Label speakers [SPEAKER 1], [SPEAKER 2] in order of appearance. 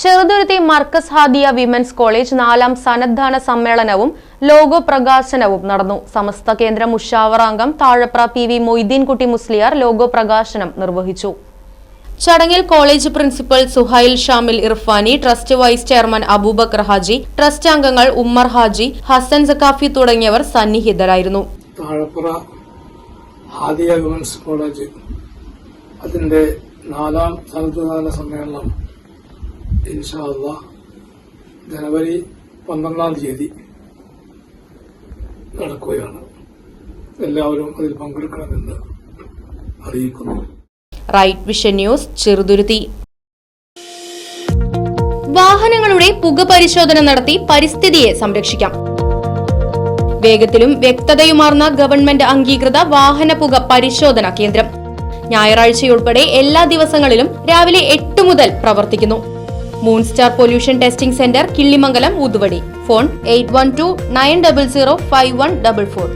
[SPEAKER 1] Cheruthuruthy Markaz Hadia women's college 4ാം സന്നദ്ധാന സമ്മേളനവും ലോഗോ പ്രകാശനവും നടന്നു. സമസ്ത കേന്ദ്ര മുഷാവറ അംഗം താഴപ്ര PV മൊയ്തീൻകുട്ടി മുസ്ലിയാർ ലോഗോ പ്രകാശനം നിർവഹിച്ചു. ചടങ്ങിൽ college principal Suhail Shamil Irfani, trust vice chairman Abubakar Haji, trust അംഗങ്ങൾ ഉമ്മർ ഹാജി, ഹസൻ സക്കാഫി തുടങ്ങിയവർ സന്നിഹിതരായിരുന്നു.
[SPEAKER 2] താഴപ്ര ഹാദിയ വിമൻസ് കോളേജ് അതിന്റെ 4ാം സന്നദ്ധാന സമ്മേളനം ഇൻഷാ അല്ലാഹ് ജനുവരി 12-ാം തീയതി നടക്കുകയാണ്. എല്ലാവരും അതിൽ പങ്കെടുക്കണമെന്ന് അറിയിക്കുന്നു.
[SPEAKER 1] Right vision news, Cheruthuruthy. വാഹനങ്ങളുടെ പുക പരിശോധന നടത്തി പരിസ്ഥിതിയെ സംരക്ഷിക്കാം. വേഗത്തിലും വ്യക്തതയുമാർന്ന ഗവൺമെന്റ് അംഗീകൃത വാഹന പുക പരിശോധന കേന്ദ്രം ഞായറാഴ്ചയുൾപ്പെടെ എല്ലാ ദിവസങ്ങളിലും രാവിലെ 8 മുതൽ പ്രവർത്തിക്കുന്നു. Moonstar pollution testing centre, Killimangalam, Oothuvadi. Phone 8129005144.